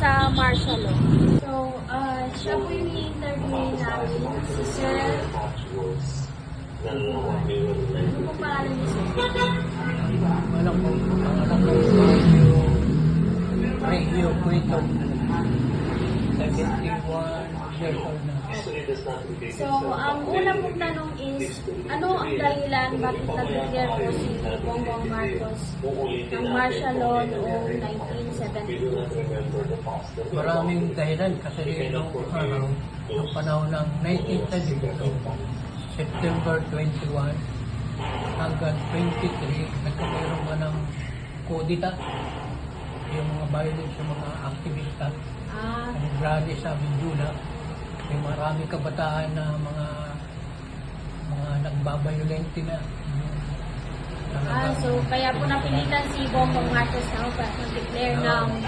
sa martial law. So, siya po yung i-interview namin, si Sir. Ano po pangalan niyo, Sir? Alam mo, pangalan ko Radio Quito. 71 years old na. So, ang una pong tanong is, ano ang dahilan bakit nag-declare po si Bongbong Marcos ng martial law noong 1972? Maraming dahilan kasi nung araw, ang panahon ng 1972, September 21 hanggang 23, nagkakaroon nga ng kodita, yung mga violence sa mga aktivista, rally sa Mindula, may maraming kabataan na mga nagbabayolente na. So kaya po napilitan si Bongbong Marcos na mag-declare ng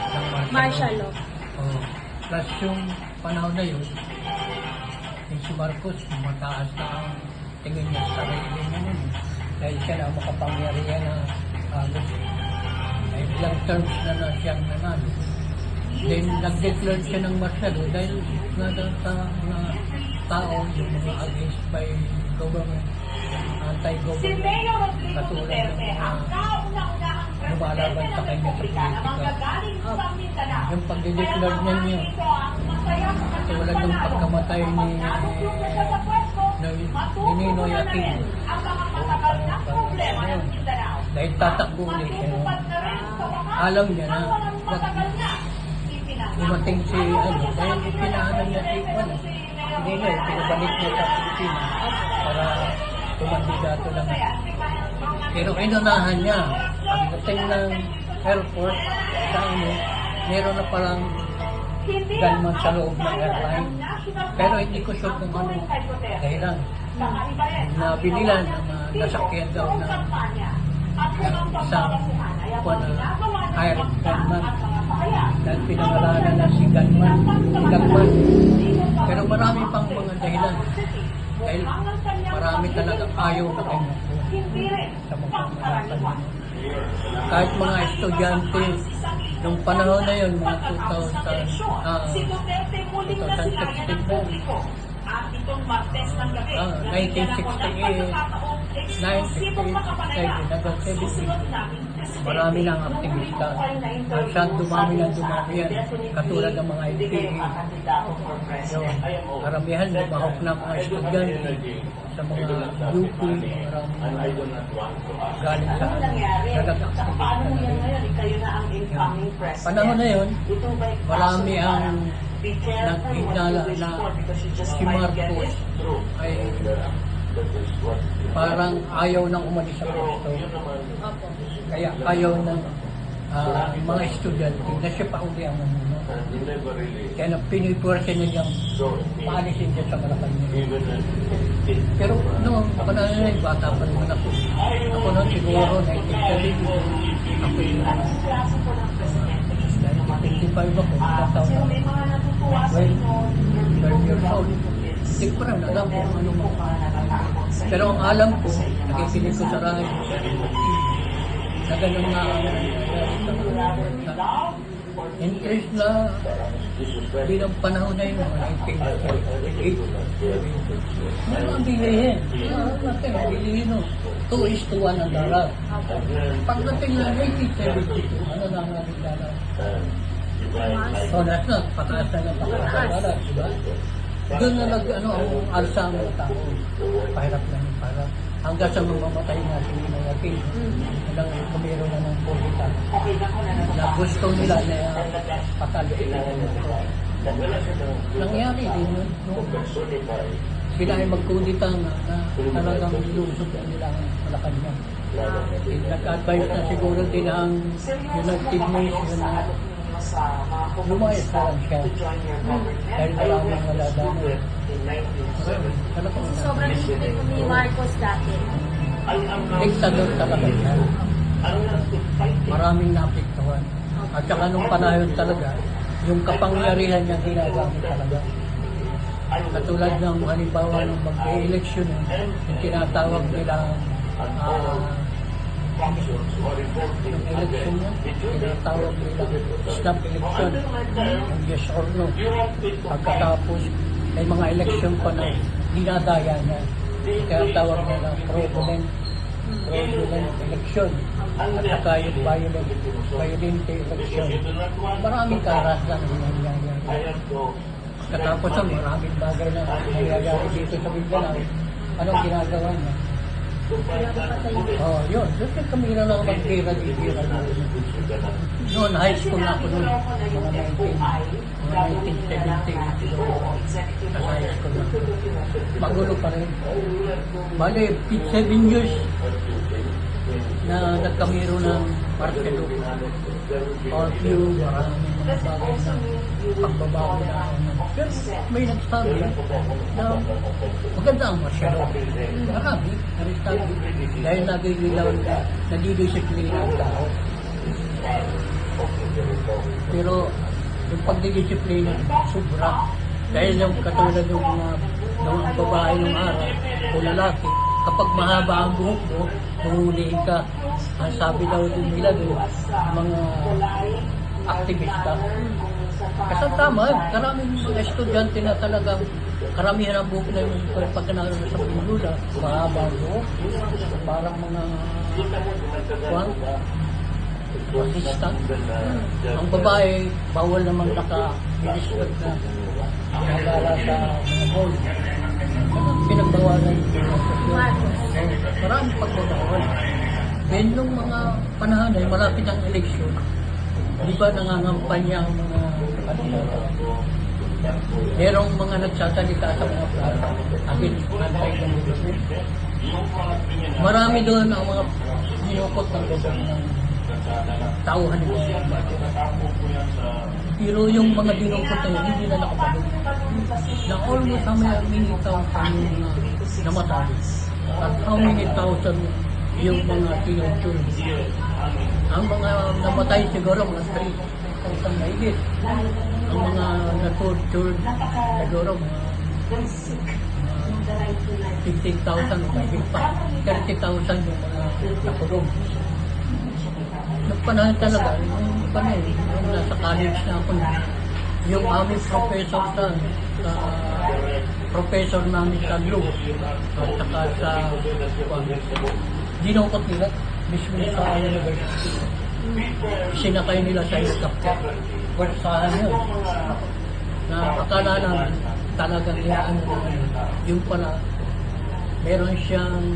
martial law. Oh. Plus yung panahon na yun, yung si Marcos, mataas na ang tingin niya sa sarili niya nun. Dahil siya na makapangyarihan na halos ay ilang terms na siyang nanalo. Then nag-declare siya ng martial law dahil nga sa mga tao, yung mga against by government, anti-government, katulad ng mga lumalaban sa kanya sa politika. Yung pag-declare niya katulad ng pagkamatay ni Ninoy Aquino. Dahil tatakbo ulit siya. Alam niya na dumating si dahil ipinahanan niya si Juan. Hindi na, pinabalik niya sa Pilipinas para tumandidato lang. Pero inunahan niya, pagdating ng airport, sa meron na palang gunman sa loob ng airline. Pero hindi ko sure kung ano dahilan. Nabililan na nasakyan daw ng isang hired gunman. Dahil pinangalanan na si gunman. Pero marami pang mga dahilan. Dahil marami talagang ayaw na kanya sa magpapalatan. Kahit mga estudyante, nung panahon na yun, mga 1968, marami ng aktivista. Saan dumami yan, katulad ng mga NPA. Karamihan, lumahok na mga estudyante sa mga UP, marami galing sa nag-aktivista na rin. Panahon na yun, marami ang nag-ignala na si Marcos ay parang ayaw nang umalis sa pwesto. Kaya ayaw ng mga estudyante na siya pa uli ang mamuno. Kaya pinipwersa niya niyang paalisin siya sa Malacanang. Pero noong panahon na yun, bata pa naman ako. Ako noon siguro, 1970, ako yun. 25 ako, taon na. Well, 30 years old. Hindi ko rin alam kung ano mo. Pero ang alam ko, nakikinig ko sa radyo, na gano'n nga interest na bilang panahon na yun, 1978. Ano ang bilihin? Bilihin no? 2:1 ang darat. Pagdating na 1972, ano na ang aming darat? So, na, pataas na ng darat, diba? Doon na ang alsa ang mga tao. Pahirap na yung para. Hanggang sa mamamatay na si Ninoy Aquino. Ilang kumiro na ng politika. Na gusto nila na patalitin nila ito. Nangyari din yun. Sila ay magkudita na talagang nilusog nila ang Malacanang. Nag-advise na siguro din ang United Nations na lumayas na lang siya. Dahil maraming wala dami. Sobrang hindi po ni Marcos dati. Diktador talaga siya. Maraming naapektuhan. At saka nung panahon talaga, yung kapangyarihan niya ginagamit talaga. Katulad ng halimbawa nung mag-eleksyon, yung tinatawag nila yung election yan. Tinatawag nila snap election. Yung yes or no. Pagkatapos, may mga election pa na dinadaya niya. Kaya tawag nila fraudulent election. At saka yung violent election. Maraming karahasan ang nangyayari. Katapos ang maraming bagay na nangyayari dito sa Mindanao. Anong ginagawa niya? Oh, yun. Doon kami na lang mag-bira. Noon, high school na ako noon. Mga 1970. Sa high school na. Magulo pa rin. Bale, 7 years na nagkamiro ng partido. Curfew, maraming mga bagay na pagbabago na. Pero may nagsabi na maganda ang masyado. Marami, nagsabi. Dahil nagigilaw na, nadidisiplina ang tao. Pero yung pagdidisiplina, sobra. Dahil yung katulad yung mga babae ng araw o lalaki, kapag mahaba ang buhok mo, huhulihin ka. Ang sabi daw din nila doon, mga aktivista. Kasi tama, karaming mga estudyante na talagang karamihan ang buhok na yung pagkanalo sa pinula, mahaba ang buhok. Parang mga assistant. Ang babae, bawal naman naka-respect na nagala sa mga board. Pinagbawalan yung maraming pagbabawal. Then nung mga panahon ay malapit ang eleksyon, di ba nangangampanya ang mga merong mga nagsasalita sa mga plaza against anti-democracy. Marami doon ang mga ninukot ng gobyerno ng tauhan nila. Pero yung mga dinungkot na yun, hindi na nakapagod. Na almost how many thousand yung namatay. At how many thousand yung mga tinutulog. Ang mga namatay siguro mga 3,000 na higit. Ang mga natulog siguro mga 15,000 o mahigit pa. 30,000 yung mga nakulong. Nung panahon talaga, yung panahon, yung nasa college na ako na, yung aming professor namin sa law, at saka sa dinukot nila, mismo sa university. Sinakay nila sa helicopter. Pwersahan yun. Na akala namin talagang iyaan na yung pala, meron siyang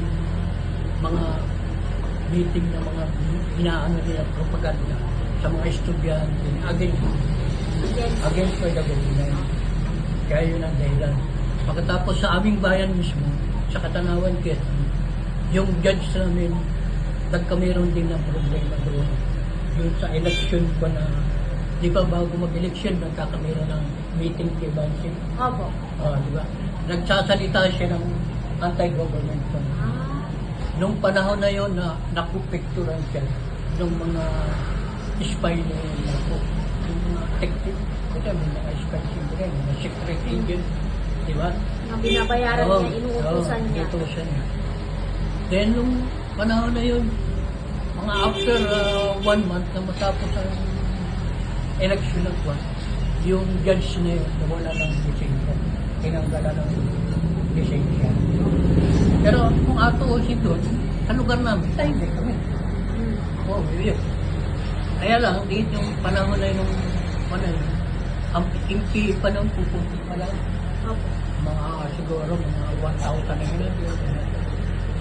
mga meeting na mga inaano nila propaganda sa mga estudyante against by the government. Kaya yun ang dahilan. Pagkatapos sa aming bayan mismo, sa Katanawan, Quezon, yung judge namin, nagkameron din ng problema doon. Yung sa election pa na, di ba bago mag-election, nagkakameron ng meeting kay Bansi? Opo. Di ba? Nagsasalita siya ng anti-government. Nung panahon na yun na nakupekturan siya ng mga spy na yun, yung mga detective, kasi may mga spy siya, mga secret agent, di ba? Na binabayaran niya, inuutusan niya. Inuutusan niya. Then, nung panahon na yun, mga after 1 month na matapos ang election na po, yung judge na yun, nawala ng lisensya. Tinanggala ng lisensya. Pero kung ato o si doon, sa lugar namin, tayo din kami. Oo, yun. Kaya lang, dito yung panahon na yun, ang MP pa nung pupunti pa lang. Mga siguro, mga 1,000 na yun.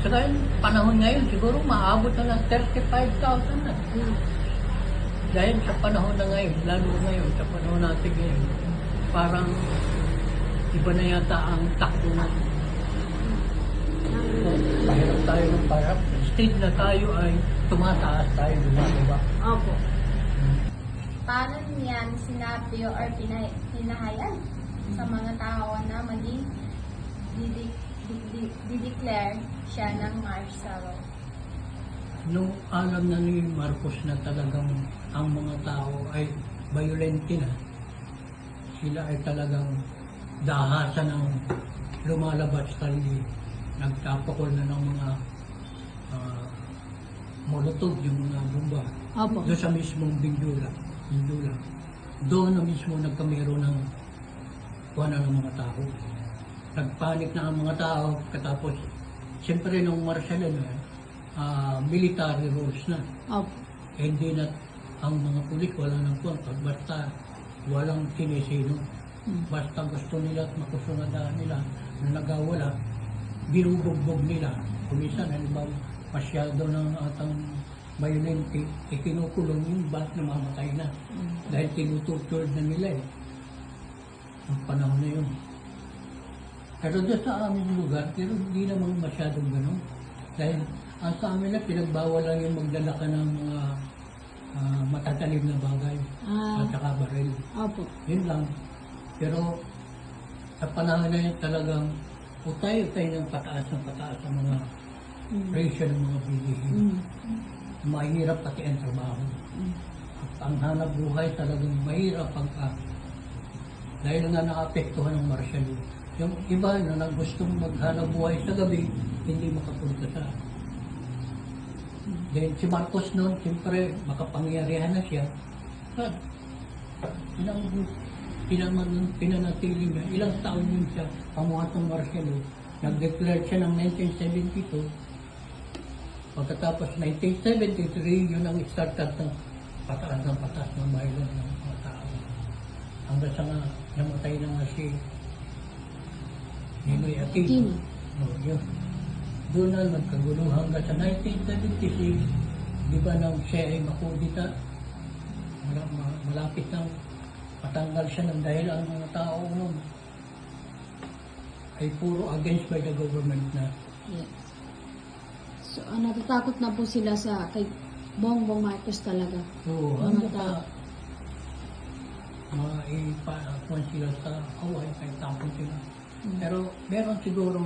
So ngayon, panahon ngayon, siguro maabot na ng 35,000 na. Dahil sa panahon na ngayon, lalo ngayon, sa panahon natin ngayon, parang iba na yata ang takbo na. Pahirap tayo ng parap. Instead na tayo ay tumataas tayo, diba? Opo. Paano niyan sinabi or pinahayag sa mga tao na maging dideclare siya ng martial law? Nung alam na ni Marcos na talagang ang mga tao ay violente na, sila ay talagang dahasan ng lumalabas tali, nagtapakol na ng mga molotov, yung mga bomba. Opo. Doon sa mismong Bindula. Doon na mismo nagkamero ng kuha ng mga tao. Nagpanik na ang mga tao, katapos, siyempre nung martial military rules na. Opo. Hindi na ang mga pulis, wala nang kuha. Basta walang sinisino. Basta gusto nila at makusunadaan nila na nagawala, binubugbog nila. Kumisa, halimbawa, masyado ng atang violente, ikinukulong yung bat na mamatay na. Dahil tinututor na nila ang panahon na yun. Pero doon sa aming lugar, pero hindi naman masyadong gano'n. Dahil ang sa amin na pinagbawal lang yung magdala ka ng mga matatalim na bagay at saka baril. Opo. Yun lang. Pero sa panahon na yun talagang utay-utay ng pataas ang mga presyo ng mga bilihin. Mahirap pati ang trabaho. At ang hanap buhay talagang mahirap pagka dahil nga naapektuhan ng martial law. Yung iba na gustong maghanap buhay sa gabi, hindi makapunta sa. Then si Marcos noon, siyempre, makapangyarihan na siya. Pinanatili niya, ilang taon yun siya, pamuhat ng martial law. Nag-declare siya ng 1972. Pagkatapos 1973, yun ang start ng pataas ng violence ng mga tao. Hanggang sa nga, namatay na nga si Ninoy Aquino. Yun. Doon na nagkagulo hanggang sa 1976, di ba nang siya ay makudita, malapit nang matanggal siya ng dahil ang mga tao noon ay puro against by the government na. Yes. So, natatakot na po sila sa kay Bongbong Marcos talaga. Oo, Mga ano tao. pa, maipakuan sila sa kaway, kahit tapon sila. Pero meron siguro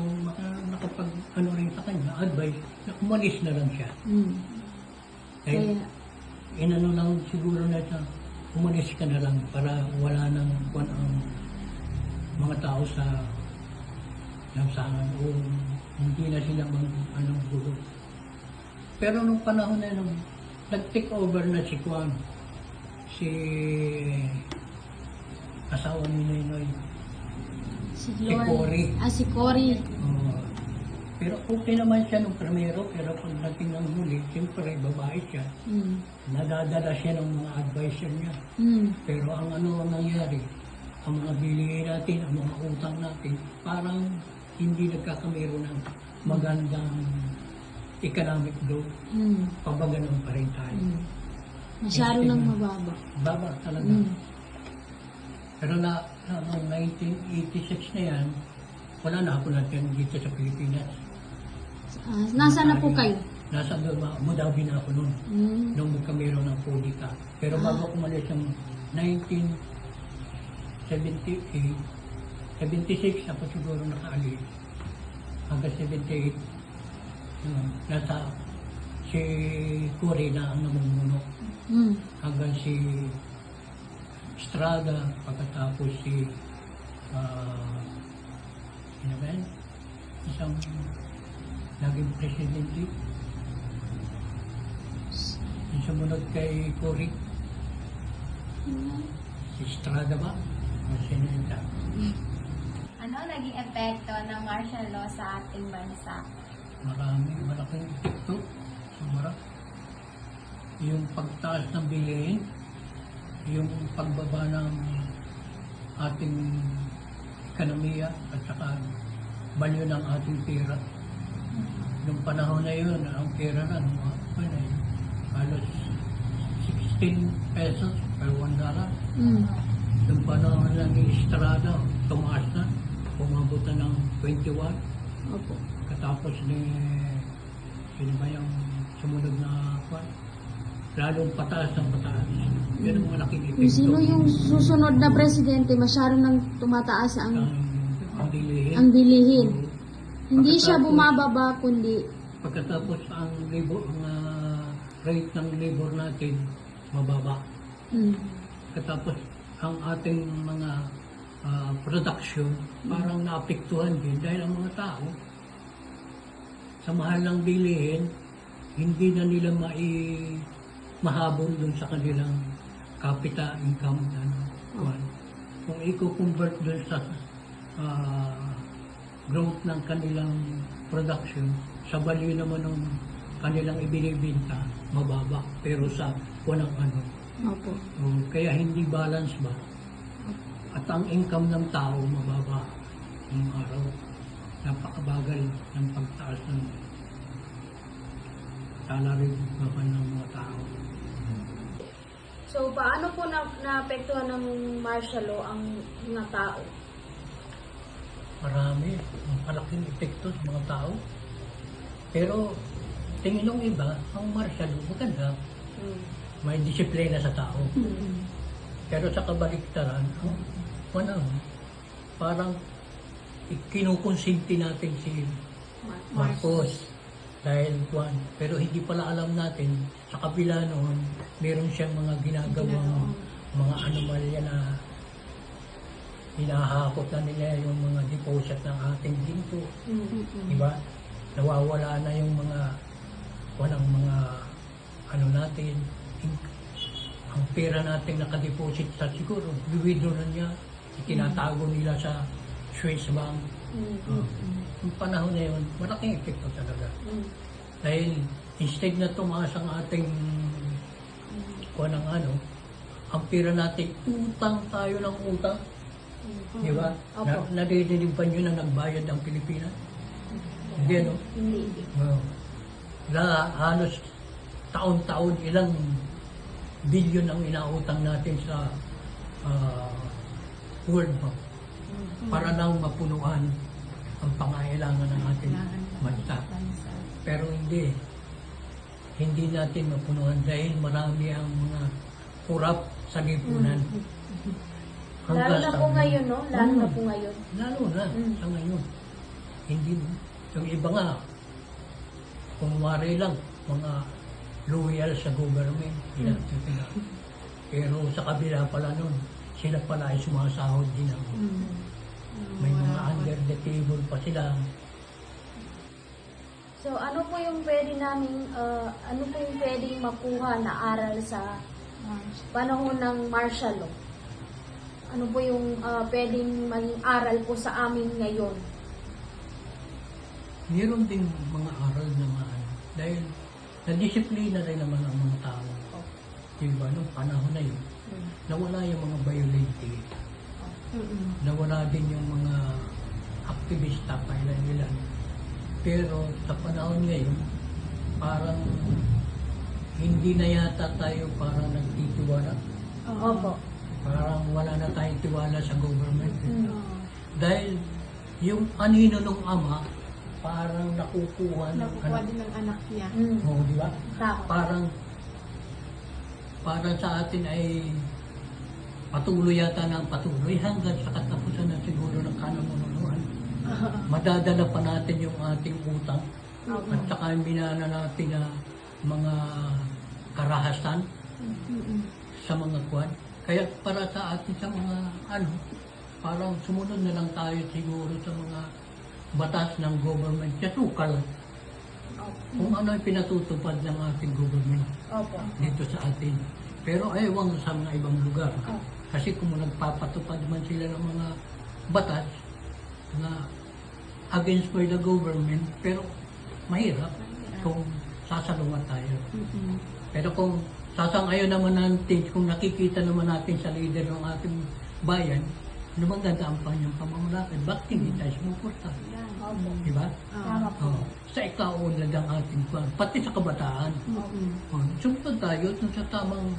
nakapag rin sa kanya, advice, na umalis na lang siya. Kaya, Inano lang siguro na siya, umalis ka na lang para wala nang kuan ang mga tao sa lansangan o hindi na sila gulo. Pero nung panahon na nung nag-take over na si Juan, si asawa ni Ninoy, si Cory. Si Cory. Pero okay naman siya nung primero, pero pag nating ng huli, siyempre babae siya. Nadadala siya ng mga advisor niya. Pero ang nangyari, ang mga bilihin natin, ang mga utang natin, parang hindi nagkakamero ng magandang economic growth. Pabaganon pa rin tayo. Masyado nang mababa. Baba talaga. Pero noong 1986 na yan, wala na ako natin dito sa Pilipinas. Nasaan na po kayo? Nasa Mudabi na ako noon. Nung magkamero ng Polita. Pero bago ako umalis ng 1978, 76 ako siguro nakaalis. Hanggang 78, nasa si Cory na ang namumuno. Hanggang si Estrada, pagkatapos si isang naging presidente. Yung sumunod kay Cory, si Estrada ba? O sinenta? Ano naging epekto ng martial law sa ating bansa? Malaking epekto. Sobra. Yung pagtaas ng bilihin, yung pagbaba ng ating ekonomiya at saka value ng ating pera. Nung panahon na yun, ang pera na, halos 16 pesos per $1. Nung panahon lang ni Estrada, tumaas na, umabot na ng 21. Opo. Katapos ni, sino ba yung sumunod na kwan? Lalong pataas ng pataas. Yan ang malaking epekto. Kung sino yung susunod na presidente, masyado nang tumataas ang bilihin. Hindi siya bumababa, kundi Pagkatapos ang rate ng labor natin, mababa. Katapos ang ating mga production, parang naapektuhan din dahil ang mga tao, sa mahal ng bilihin, hindi na nila mahabol dun sa kanilang capital income. Kwan. Kung i-convert dun sa growth ng kanilang production, sa value naman ng kanilang ibinibenta, mababa. Pero sa walang ano. Opo. Kaya hindi balance ba? At ang income ng tao mababa ng araw. Napakabagal ng pagtaas ng salary naman ng mga tao. So, paano po naapektuhan ng martial law ang mga tao? Marami, malaking epekto sa mga tao. Pero tingin ng iba, ang martial law maganda. May disiplina sa tao. Pero sa kabaliktaran, parang kinukonsinti natin si Marcos dahil pero hindi pala alam natin sa kabila noon meron siyang mga ginagawang mga anomalya na hinahakot na nila yung mga deposit ng ating ginto. Diba? Nawawala na yung mga walang mga ano natin, ang pera natin nakadeposit sa siguro, withdraw na niya, itinatago nila sa Swiss bank. Yung panahon na yun, malaking epekto talaga. Dahil instead na tumaas ang ating ang pera natin, utang tayo ng utang. Di ba? Nadidinig ba nyo na nagbayad ang Pilipinas? Hindi, no? Hindi. Halos taon-taon ilang bilyon ang inautang natin sa World Bank para lang mapunuan ang pangailangan ng ating bansa. Pero hindi natin mapunuan dahil marami ang mga kurap sa lipunan. Lalo na po ngayon, no? Lalo na po ngayon. Lalo na sa ngayon. Hindi mo. Yung iba nga, kung wari lang, mga loyal sa government, pero sa kabila pala nun, sila pala ay sumasahod din ako. May mga under the table pa sila. So, ano po yung pwedeng makuha na aral sa panahon ng martial law? Ano po yung pwedeng maging aral po sa amin ngayon? Meron ding mga aral na dahil nadisiplina rin naman ang mga tao. Diba, nung panahon na yun, nawala yung mga violente. Nawala din yung mga aktivista pa ilan. Pero sa panahon ngayon, parang hindi na yata tayo parang nagtitiwala. Opo. Parang wala na tayong tiwala sa government. Dahil yung anino ng ama, parang nakukuha din ng anak niya. Oo, di ba? Tama. Parang sa atin ay patuloy yata ng patuloy hanggang sa katapusan na siguro ng kanamunuan. Madadala pa natin yung ating utang at saka binana natin na mga karahasan sa mga kwan. Kaya para sa atin sa mga parang sumunod na lang tayo siguro sa mga batas ng government. Kasukal. Kung ano ay pinatutupad ng ating government dito sa atin. Pero ewan sa mga ibang lugar. Kasi kung nagpapatupad man sila ng mga batas na against by the government, pero mahirap kung sasalungat tayo. Pero kung sasang-ayon naman natin, kung nakikita naman natin sa leader ng ating bayan, ano bang ganda ang kanyang pamamalakad? Bakit hindi tayo sumuporta? Diba? Tama po. Sa ikaunlad ang ating kwan, pati sa kabataan. Sumunod tayo sa tamang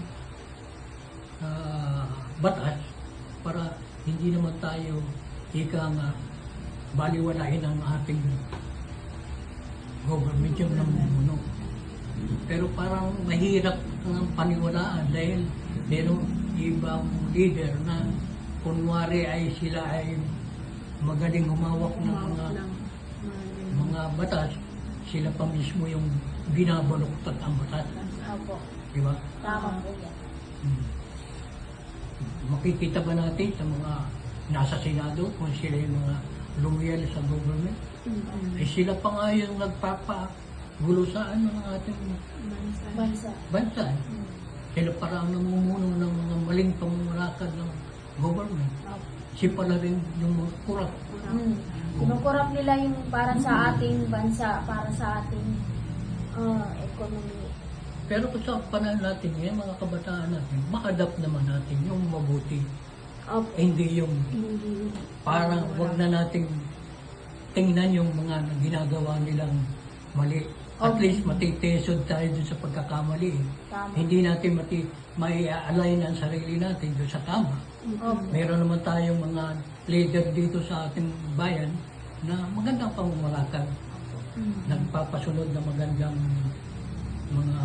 batas para hindi naman tayo baliwalain ang ating government yung namumuno. Pero parang mahirap ang paniwalaan dahil merong ibang leader na kunwari ay sila ay magaling humawak ng mga batas, sila pa mismo yung binabaluktot ang batas. Opo. Diba? Tama po yan. Makikita ba natin sa mga nasa Senado kung sila yung mga loyal sa government? Eh sila pa nga yung gulo sa ano ng ating Bansa. bansa. Sila parang namumuno ng mga maling pamamalakad ng government. Si pala rin yung mga kurap. Kinukurap nila yung para sa ating bansa, para sa ating economy. Pero kung sa panahon natin ngayon, mga kabataan natin, ma-adapt naman natin yung mabuti. Opo. Hindi yung Hindi. parang wag na nating tingnan yung mga ginagawa nilang mali. At Okay. least matitesod tayo dun sa pagkakamali. Tama. Hindi natin mai-align ang sarili natin dun sa tama. Opo. Meron naman tayong mga leader dito sa ating bayan na magandang pamamalakad. Nagpapasunod na magandang mga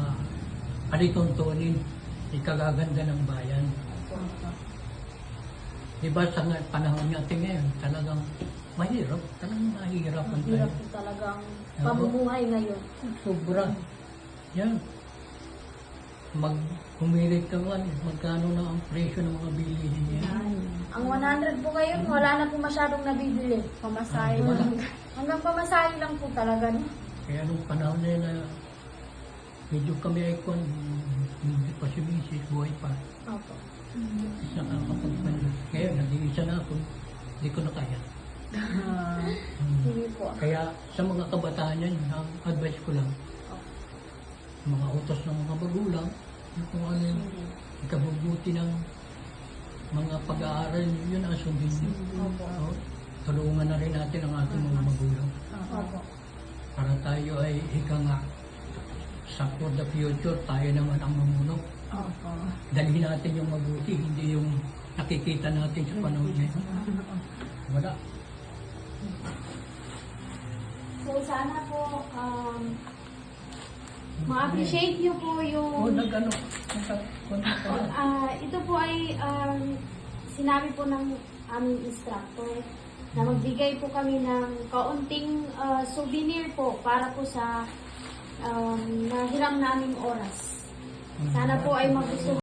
alituntunin, ikagaganda ng bayan. Diba sa panahon natin ngayon, talagang mahirap tayo. Hirap po talagang pamumuhay ngayon. Sobra. Yan. Humirit ka man, magkano na ang presyo ng mga bilihin niya. Ang 100 po ngayon, wala na po masyadong nabibili. Pamasahe Wala. lang. Hanggang pamasahe lang po talaga. No? Kaya nung panahon na yun na medyo kami ay hindi pa si Mrs. buhay pa. Opo. Isa nakakapagpalit. Ngayon, nag-iisa na ako. Hindi ko na kaya. Sige po. Kaya sa mga kabataan yan, ang advice ko lang, mga utos ng mga magulang, yung kung ano yung ikabubuti ng mga pag-aaral, yun ang sundin nyo. Opo. So, tulungan na rin natin ang ating mga magulang. Opo. Para tayo ay ika nga sa for the future, tayo naman ang mamuno. Opo. Dalhin natin yung mabuti, hindi yung nakikita natin sa panahon ngayon. Wala. So sana po, ma-appreciate nyo po yung... O nag-ano, ito po ay sinabi po ng aming instructor na magbigay po kami ng kaunting souvenir po para po sa nahiram naming oras. Sana po ay magustuhan.